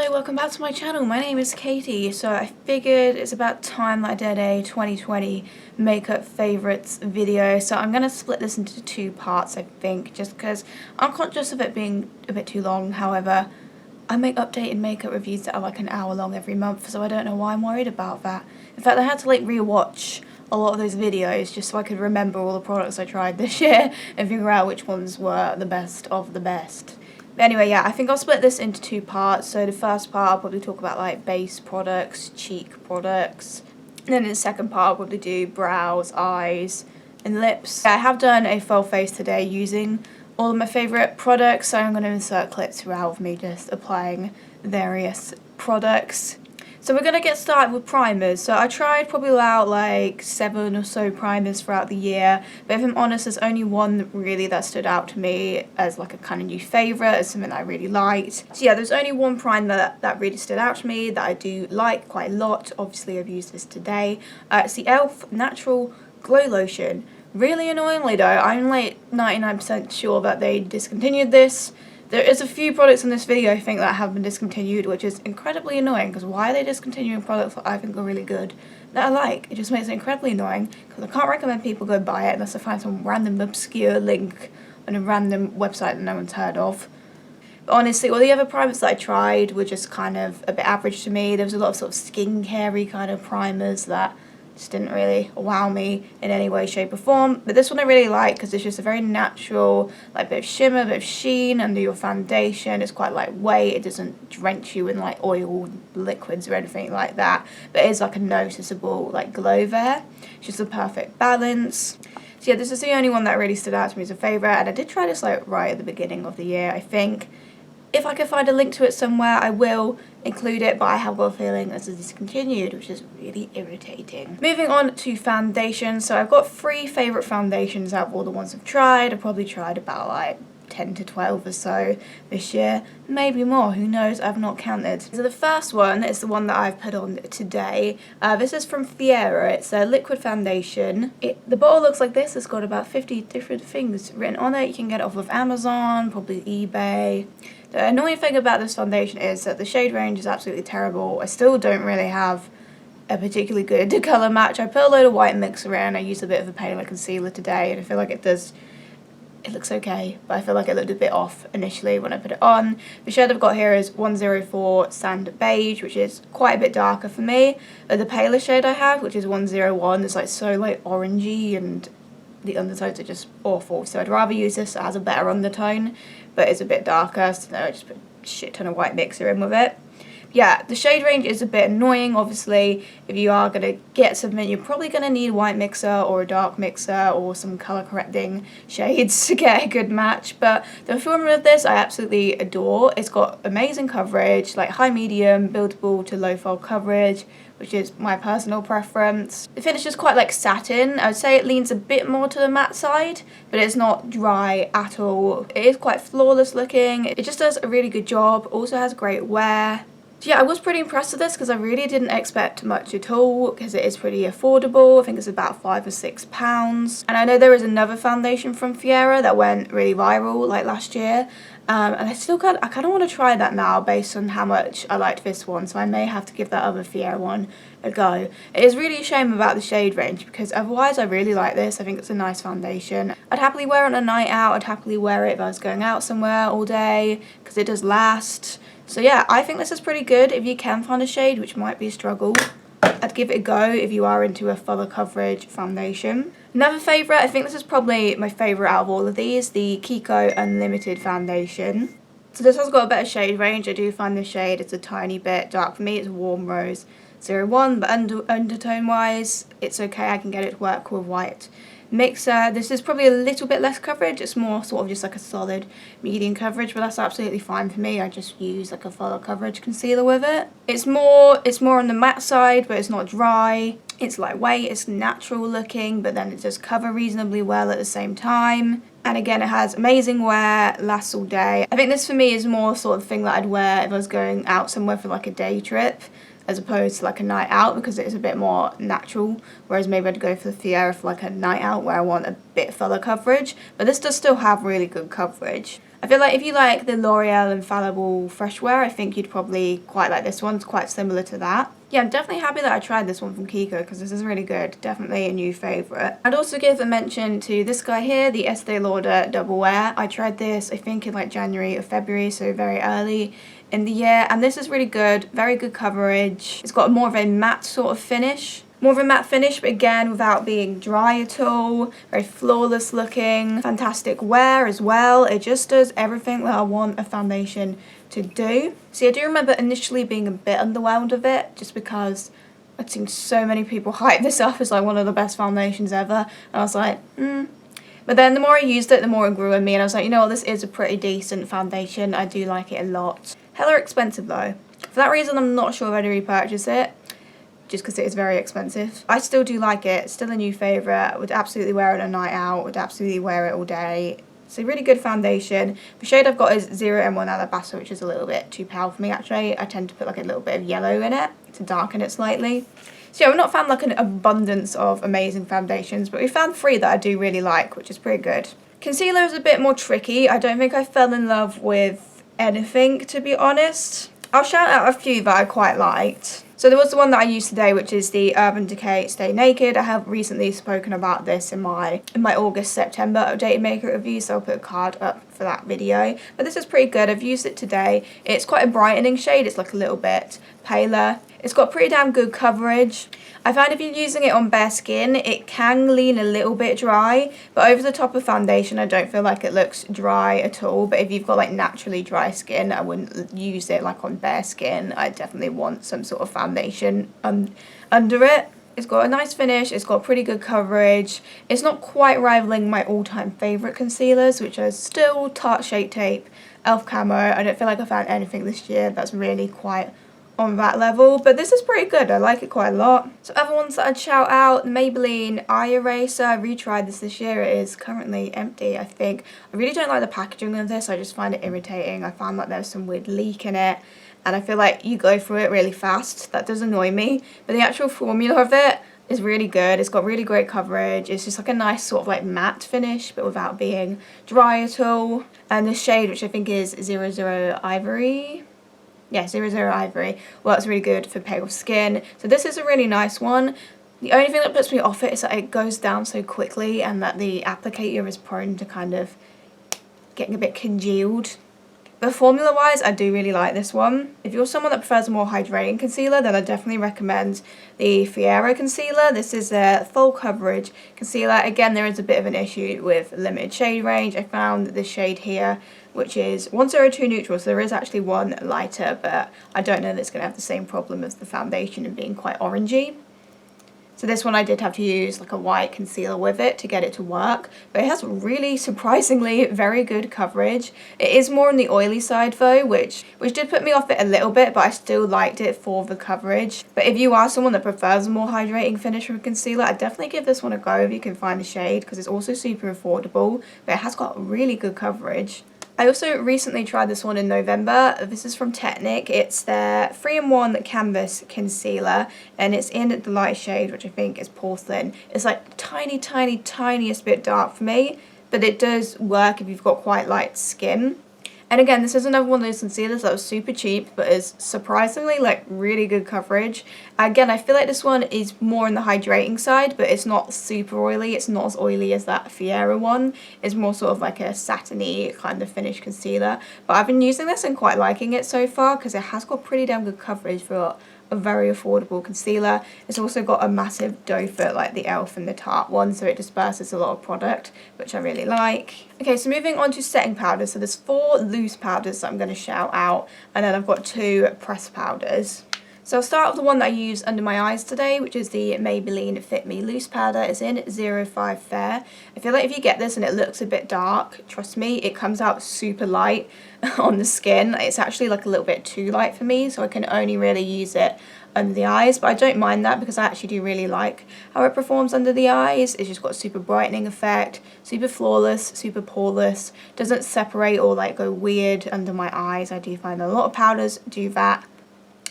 Hello, welcome back to my channel. My name is Katie. So I figured it's about time that I did a 2020 makeup favourites video. So I'm going to split this into two parts, I think, just because I'm conscious of it being a bit too long. However, I make updated makeup reviews that are like an hour long every month, so I don't know why I'm worried about that. In fact, I had to rewatch a lot of those videos just so I could remember all the products I tried this year and figure out which ones were the best of the best. Anyway, yeah, I think I'll split this into two parts. So the first part I'll probably talk about base products, cheek products, and then in the second part I'll probably do brows, eyes, and lips. I have done a full face today using all of my favourite products, so I'm going to insert clips throughout of me just applying various products. So we're going to get started with primers. So I tried probably out 7 or so primers throughout the year, but if I'm honest, there's only one really that stood out to me as a kind of new favourite, as something that I really liked. So yeah, there's only one primer that really stood out to me that I do like quite a lot. Obviously I've used this today. It's the e.l.f. Natural Glow Lotion. Really annoyingly though, I'm 99% sure that they discontinued this. There is a few products in this video I think that have been discontinued, which is incredibly annoying, because why are they discontinuing products that I think are really good, that I like? It just makes it incredibly annoying, because I can't recommend people go buy it unless I find some random obscure link on a random website that no one's heard of. But honestly, all the other primers that I tried were just kind of a bit average to me. There was a lot of sort of skincare-y kind of primers that just didn't really wow me in any way, shape or form. But this one I really like because it's just a very natural, bit of shimmer, bit of sheen under your foundation. It's quite lightweight. It doesn't drench you in oil liquids or anything like that. But it is a noticeable glow there. It's just a perfect balance. So yeah, this is the only one that really stood out to me as a favourite. And I did try this right at the beginning of the year, I think. If I can find a link to it somewhere, I will include it, but I have a feeling this is discontinued, which is really irritating. Moving on to foundation. So I've got 3 favourite foundations out of all the ones I've tried. I've probably tried about 10 to 12 or so this year, maybe more, who knows, I've not counted. So the first one is the one that I've put on today. This is from Fiera. It's a liquid foundation. The bottle looks like this. It's got about 50 different things written on it. You can get it off of Amazon, probably eBay. The annoying thing about this foundation is that the shade range is absolutely terrible. I still don't really have a particularly good colour match. I put a load of white mixer in. I used a bit of a paler concealer today, and I feel like it looks okay, but I feel like it looked a bit off initially when I put it on. The shade I've got here is 104 Sand Beige, which is quite a bit darker for me. The paler shade I have, which is 101, is so orangey, and the undertones are just awful. So I'd rather use this that has a better undertone, but it's a bit darker, so I just put a shit ton of white mixer in with it. Yeah, the shade range is a bit annoying. Obviously, if you are going to get something, you're probably going to need a white mixer or a dark mixer or some colour correcting shades to get a good match. But the formula of this I absolutely adore. It's got amazing coverage, high medium, buildable to low fold coverage, which is my personal preference. The finish is quite satin. I would say it leans a bit more to the matte side, but it's not dry at all. It is quite flawless looking. It just does a really good job. Also has great wear. So yeah, I was pretty impressed with this because I really didn't expect much at all, because it is pretty affordable. I think it's about £5 or £6. And I know there is another foundation from Fiera that went really viral last year. And I kind of want to try that now based on how much I liked this one, so I may have to give that other Fiera one a go. It is really a shame about the shade range, because otherwise I really like this. I think it's a nice foundation. I'd happily wear it on a night out. I'd happily wear it if I was going out somewhere all day, because it does last. So yeah, I think this is pretty good. If you can find a shade, which might be a struggle, I'd give it a go if you are into a fuller coverage foundation. Another favourite, I think this is probably my favourite out of all of these, the Kiko Unlimited Foundation. So this has got a better shade range. I do find the shade it's a tiny bit dark for me. It's Warm Rose 01, but undertone wise, it's okay. I can get it to work with white mixer. This is probably a little bit less coverage. It's more sort of just a solid medium coverage, but that's absolutely fine for me. I just use a fuller coverage concealer with it. It's more on the matte side, but it's not dry. It's lightweight, it's natural looking, but then it does cover reasonably well at the same time. And again, it has amazing wear, lasts all day. I think this for me is more sort of thing that I'd wear if I was going out somewhere for a day trip. as opposed to like a night out, because it is a bit more natural, whereas maybe I'd go for the Fiera for like a night out where I want a bit fuller coverage. But this does still have really good coverage. I feel like if you like the L'Oreal Infallible Fresh Wear, I think you'd probably quite like this one. It's quite similar to that. Yeah, I'm definitely happy that I tried this one from Kiko, because this is really good. Definitely a new favourite. I'd also give a mention to this guy here, the Estee Lauder Double Wear. I tried this, I think, in like January or February, so very early in the year. And this is really good. Very good coverage. It's got more of a matte sort of finish. More of a matte finish, but again, without being dry at all. Very flawless looking. Fantastic wear as well. It just does everything that I want a foundation to do. See, I do remember initially being a bit underwhelmed of it, just because I'd seen so many people hype this up as like one of the best foundations ever. And I was like, But then the more I used it, the more it grew on me. And I was like, you know what, this is a pretty decent foundation. I do like it a lot. Hella expensive though. For that reason, I'm not sure if I'd repurchase it, just because it is very expensive. I still do like it. It's still a new favourite. Would absolutely wear it on a night out. Would absolutely wear it all day. It's a really good foundation. The shade I've got is 0M1 Alabaster, which is a little bit too pale for me actually. I tend to put like a little bit of yellow in it to darken it slightly. So yeah, we've not found like an abundance of amazing foundations, but we found 3 that I do really like, which is pretty good. Concealer is a bit more tricky. I don't think I fell in love with anything, to be honest. I'll shout out a few that I quite liked. So there was the one that I used today, which is the Urban Decay Stay Naked. I have recently spoken about this in my August-September updated makeup review, so I'll put a card up for that video. But this is pretty good. I've used it today. It's quite a brightening shade. It's like a little bit paler. It's got pretty damn good coverage. I find if you're using it on bare skin, it can lean a little bit dry, but over the top of foundation, I don't feel like it looks dry at all. But if you've got like naturally dry skin, I wouldn't use it like on bare skin. I definitely want some sort of foundation under it. It's got a nice finish, it's got pretty good coverage. It's not quite rivaling my all-time favourite concealers, which are still Tarte Shape Tape, e.l.f. Camo. I don't feel like I found anything this year that's really quite on that level, but this is pretty good. I like it quite a lot. So other ones that I'd shout out, Maybelline Eye Eraser. I retried this year. It is currently empty, I think. I really don't like the packaging of this. I just find it irritating. I found like there's some weird leak in it, and I feel like you go through it really fast. That does annoy me, but the actual formula of it is really good. It's got really great coverage. It's just like a nice sort of like matte finish, but without being dry at all. And the shade, which I think is 00 Ivory. Yeah, 00 Ivory, works really good for pale skin. So this is a really nice one. The only thing that puts me off it is that it goes down so quickly and that the applicator is prone to kind of getting a bit congealed. But formula wise, I do really like this one. If you're someone that prefers a more hydrating concealer, then I definitely recommend the Fiera concealer. This is a full coverage concealer. Again, there is a bit of an issue with limited shade range. I found this shade here, which is 102 neutral, so there is actually one lighter, but I don't know that it's going to have the same problem as the foundation and being quite orangey. So this one I did have to use like a white concealer with it to get it to work, but it has really surprisingly very good coverage. It is more on the oily side though, which did put me off it a little bit, but I still liked it for the coverage. But if you are someone that prefers a more hydrating finish from concealer, I'd definitely give this one a go if you can find the shade, because it's also super affordable, but it has got really good coverage. I also recently tried this one in November. This is from Technic. It's their 3-in-1 Canvas Concealer, and it's in the light shade, which I think is Porcelain. It's like tiniest bit dark for me, but it does work if you've got quite light skin. And again, this is another one of those concealers that was super cheap, but is surprisingly like really good coverage. Again, I feel like this one is more on the hydrating side, but it's not super oily. It's not as oily as that Fiera one. It's more sort of like a satiny kind of finish concealer. But I've been using this and quite liking it so far, because it has got pretty damn good coverage for a very affordable concealer. It's also got a massive doe foot like the e.l.f. and the Tarte one, so it disperses a lot of product, which I really like. Okay, so moving on to setting powders. So there's 4 loose powders that I'm going to shout out, and then I've got 2 pressed powders. So I'll start with the one that I use under my eyes today, which is the Maybelline Fit Me Loose Powder. It's in 05 Fair. I feel like if you get this and it looks a bit dark, trust me, it comes out super light on the skin. It's actually like a little bit too light for me, so I can only really use it under the eyes, but I don't mind that because I actually do really like how it performs under the eyes. It's just got a super brightening effect, super flawless, super poreless, doesn't separate or like go weird under my eyes. I do find a lot of powders do that.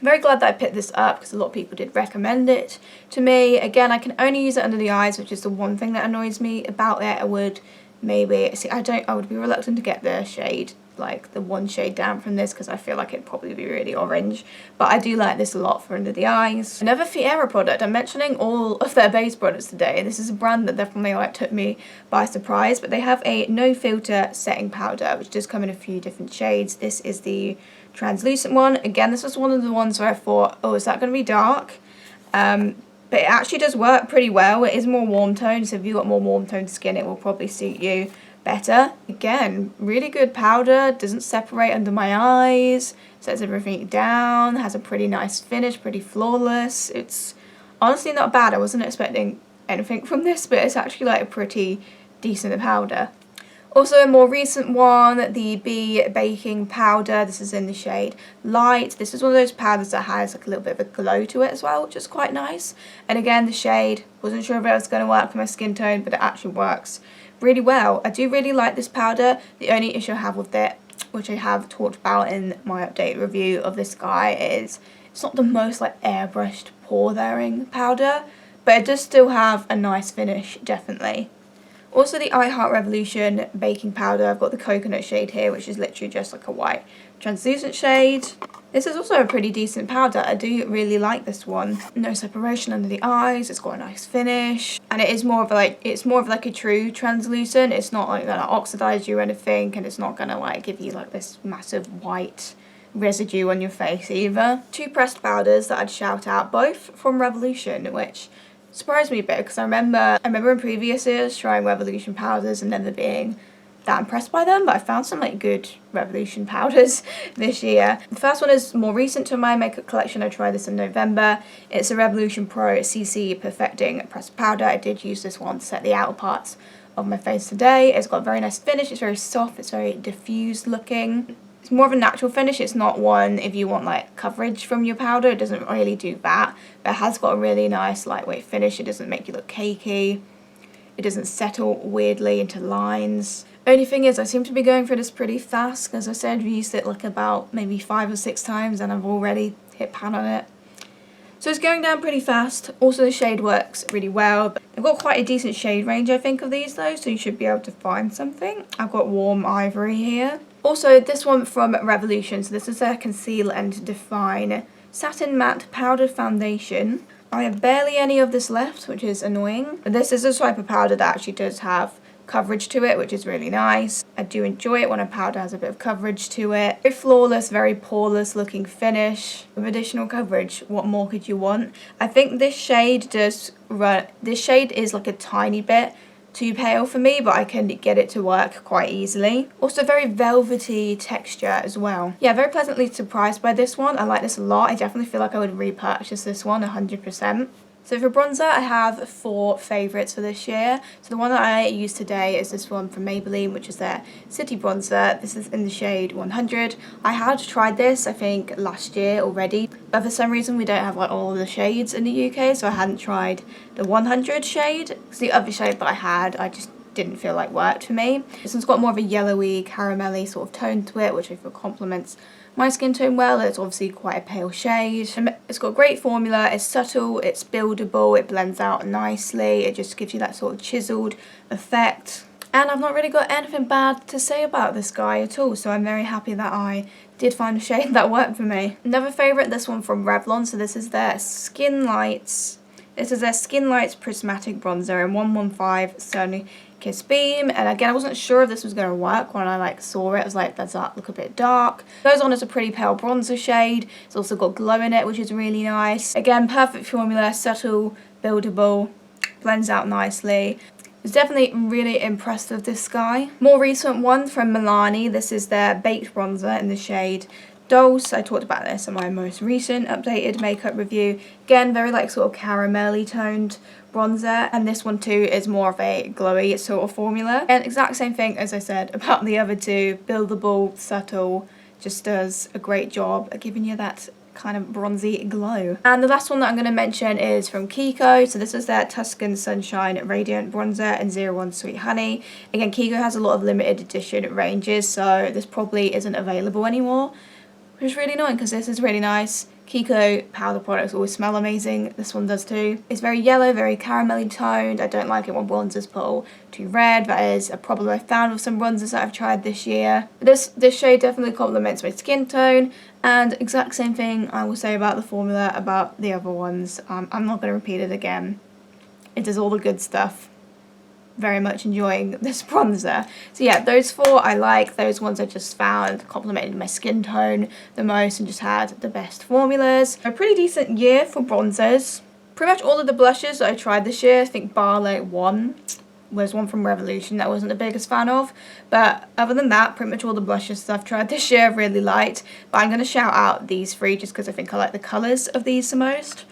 I'm very glad that I picked this up because a lot of people did recommend it to me. Again, I can only use it under the eyes, which is the one thing that annoys me about it. I would maybe, see, I would be reluctant to get the shade, like the one shade down from this, because I feel like it'd probably be really orange, but I do like this a lot for under the eyes. Another Fiera product, I'm mentioning all of their base products today. This is a brand that definitely like took me by surprise, but they have a no filter setting powder, which does come in a few different shades. This is the translucent one. Again, this was one of the ones where I thought, oh, is that going to be dark? But it actually does work pretty well. It is more warm toned, so if you've got more warm toned skin, it will probably suit you better. Again, really good powder, doesn't separate under my eyes, sets everything down, has a pretty nice finish, pretty flawless. It's honestly not bad. I wasn't expecting anything from this, but it's actually like a pretty decent powder. Also a more recent one, the Bee Baking Powder. This is in the shade Light. This is one of those powders that has like a little bit of a glow to it as well, which is quite nice. And again, the shade, wasn't sure if it was going to work for my skin tone, but it actually works really well. I do really like this powder. The only issue I have with it, which I have talked about in my update review of this guy, is it's not the most like airbrushed pore wearing powder, but it does still have a nice finish, definitely. Also the I Heart Revolution baking powder, I've got the coconut shade here, which is literally just like a white translucent shade. This is also a pretty decent powder. I do really like this one. No separation under the eyes, it's got a nice finish, and it is more of like, it's more of like a true translucent. It's not like gonna oxidize you or anything, and it's not gonna like give you like this massive white residue on your face either. Two pressed powders that I'd shout out, both from Revolution, which surprised me a bit because I remember in previous years trying Revolution powders and never being that impressed by them, but I found some like good Revolution powders this year. The first one is more recent to my makeup collection. I tried this in November. It's a Revolution Pro CC Perfecting Pressed Powder. I did use this one to set the outer parts of my face today. It's got a very nice finish. It's very soft. It's very diffused looking. It's more of a natural finish. It's not one if you want like coverage from your powder. It doesn't really do that. But it has got a really nice lightweight finish. It doesn't make you look cakey. It doesn't settle weirdly into lines. Only thing is I seem to be going through this pretty fast. As I said, I've used it like about maybe 5 or 6 times and I've already hit pan on it. So it's going down pretty fast. Also the shade works really well. They've got quite a decent shade range I think of these though, so you should be able to find something. I've got Warm Ivory here. Also this one from Revolution, so this is their Conceal and Define Satin Matte Powdered Foundation. I have barely any of this left, which is annoying. But this is a type of powder that actually does have coverage to it, which is really nice. I do enjoy it when a powder has a bit of coverage to it. Very flawless, very poreless looking finish with additional coverage. What more could you want? I think this shade does run, this shade is like a tiny bit too pale for me, but I can get it to work quite easily. Also very velvety texture as well. Yeah, very pleasantly surprised by this one. I like this a lot. I definitely feel like I would repurchase this one 100%. So for bronzer, I have 4 favourites for this year. So the one that I use today is this one from Maybelline, which is their City Bronzer. This is in the shade 100. I had tried this, I think, last year already, but for some reason we don't have like all of the shades in the UK, so I hadn't tried the 100 shade. Because the other shade that I had, I just didn't feel like worked for me. This one's got more of a yellowy, caramelly sort of tone to it, which I feel complements my skin tone well. It's obviously quite a pale shade. It's got a great formula, it's subtle, it's buildable, it blends out nicely, it just gives you that sort of chiseled effect. And I've not really got anything bad to say about this guy at all, so I'm very happy that I did find a shade that worked for me. Another favourite, this one from Revlon, so this is their Skin Lights. This is their Skin Lights Prismatic Bronzer in 115 Sunny Kiss Beam, and again I wasn't sure if this was going to work when I like saw it. I was like, does that look a bit dark? Goes on as a pretty pale bronzer shade. It's also got glow in it, which is really nice. Again, perfect formula, subtle, buildable, blends out nicely. I was definitely really impressed with this guy. More recent one from Milani. This is their Baked Bronzer in the shade Dulce. I talked about this in my most recent updated makeup review. Again, very like sort of caramelly toned bronzer, and this one too is more of a glowy sort of formula. And exact same thing as I said about the other two, buildable, subtle, just does a great job at giving you that kind of bronzy glow. And the last one that I'm going to mention is from Kiko. So this is their Tuscan Sunshine Radiant Bronzer in 01 Sweet Honey. Again, Kiko has a lot of limited edition ranges, so this probably isn't available anymore, which is really annoying because this is really nice. Kiko powder products always smell amazing. This one does too. It's very yellow, very caramelly toned. I don't like it when bronzers pull too red. That is a problem I found with some bronzers that I've tried this year. This shade definitely complements my skin tone, and exact same thing I will say about the formula about the other ones. I'm not going to repeat it again. It does all the good stuff. Very much enjoying this bronzer. So yeah, those four I like. Those ones I just found complemented my skin tone the most and just had the best formulas. A pretty decent year for bronzers. Pretty much all of the blushes that I tried this year, I think bar like one was one from Revolution that I wasn't the biggest fan of, but other than that, pretty much all the blushes that I've tried this year I've really liked. But I'm going to shout out these three just because I think I like the colours of these the most.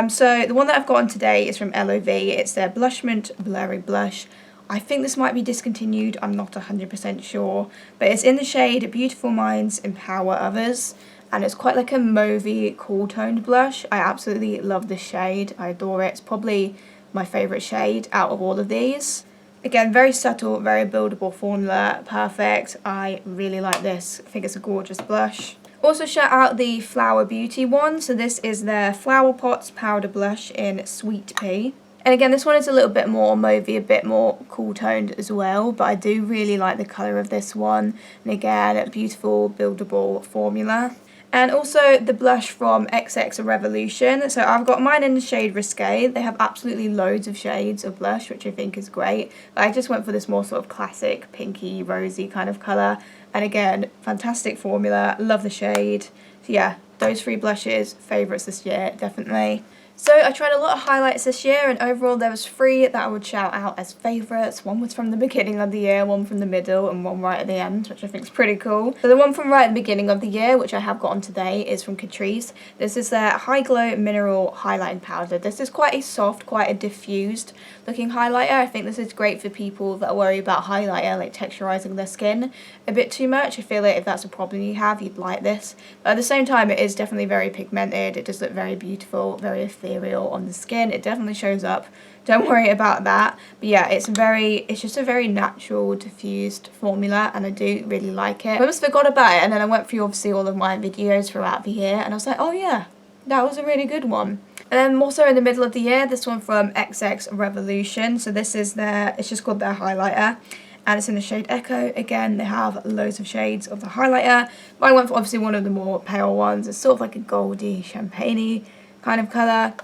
So the one that I've got on today is from LOV. It's their Blushment Blurry Blush. I think this might be discontinued, I'm not 100% sure, but it's in the shade Beautiful Minds Empower Others, and it's quite like a mauvey, cool toned blush. I absolutely love this shade, I adore it. It's probably my favourite shade out of all of these. Again, very subtle, very buildable formula, perfect. I really like this. I think it's a gorgeous blush. Also shout out the Flower Beauty one. So this is their Flower Pots Powder Blush in Sweet Pea. And again, this one is a little bit more mauvey, a bit more cool toned as well, but I do really like the colour of this one. And again, a beautiful buildable formula. And also the blush from XX Revolution. So I've got mine in the shade Risque. They have absolutely loads of shades of blush, which I think is great. But I just went for this more sort of classic pinky, rosy kind of colour. And again, fantastic formula. Love the shade. So yeah, those three blushes, favourites this year, definitely. So I tried a lot of highlights this year, and overall there was 3 that I would shout out as favourites. One was from the beginning of the year, one from the middle, and one right at the end, which I think is pretty cool. So the one from right at the beginning of the year, which I have got on today, is from Catrice. This is their High Glow Mineral Highlighting Powder. This is quite a soft, quite a diffused looking highlighter. I think this is great for people that worry about highlighter like texturising their skin a bit too much. I feel like if that's a problem you have, you'd like this. But at the same time, it is definitely very pigmented. It does look very beautiful, very ethereal on the skin. It definitely shows up. Don't worry about that. But yeah, it's just a very natural, diffused formula, and I do really like it. I almost forgot about it, and then I went through obviously all of my videos throughout the year, and I was like, oh yeah, that was a really good one. And then also in the middle of the year, this one from XX Revolution. So this is it's just called their highlighter, and it's in the shade Echo. Again, they have loads of shades of the highlighter, but I went for obviously one of the more pale ones. It's sort of like a goldy, champagne-y kind of colour.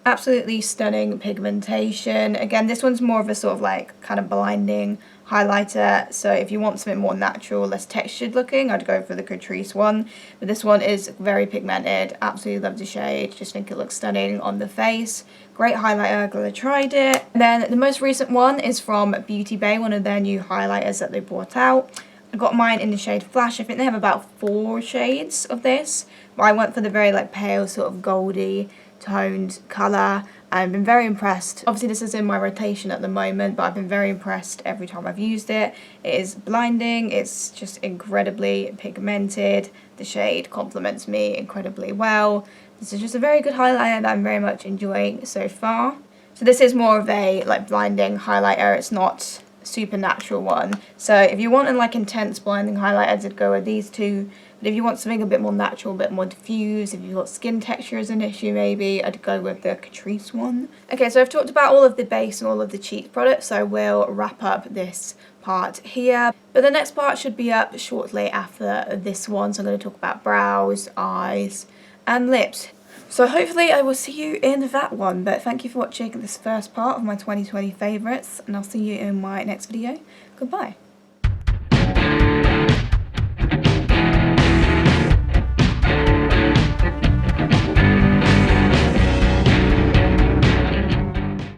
Absolutely stunning pigmentation. Again, this one's more of a sort of like kind of blinding highlighter, so if you want something more natural, less textured looking, I'd go for the Catrice one. But this one is very pigmented. Absolutely love the shade. Just think it looks stunning on the face. Great highlighter, glad I tried it. And then the most recent one is from Beauty Bay, one of their new highlighters that they brought out. I got mine in the shade Flash. I think they have about 4 shades of this, but I went for the very like pale sort of goldy toned colour. I've been very impressed. Obviously this is in my rotation at the moment, but I've been very impressed every time I've used it. It is blinding, it's just incredibly pigmented. The shade complements me incredibly well. This is just a very good highlighter that I'm very much enjoying so far. So this is more of a like blinding highlighter, it's not a super natural one. So if you want a like intense blinding highlighter, I'd go with these two. But if you want something a bit more natural, a bit more diffuse, if you've got skin texture as an issue maybe, I'd go with the Catrice one. Okay, so I've talked about all of the base and all of the cheek products, so we'll wrap up this part here. But the next part should be up shortly after this one, so I'm going to talk about brows, eyes, and lips. So hopefully I will see you in that one, but thank you for watching this first part of my 2020 favourites, and I'll see you in my next video. Goodbye.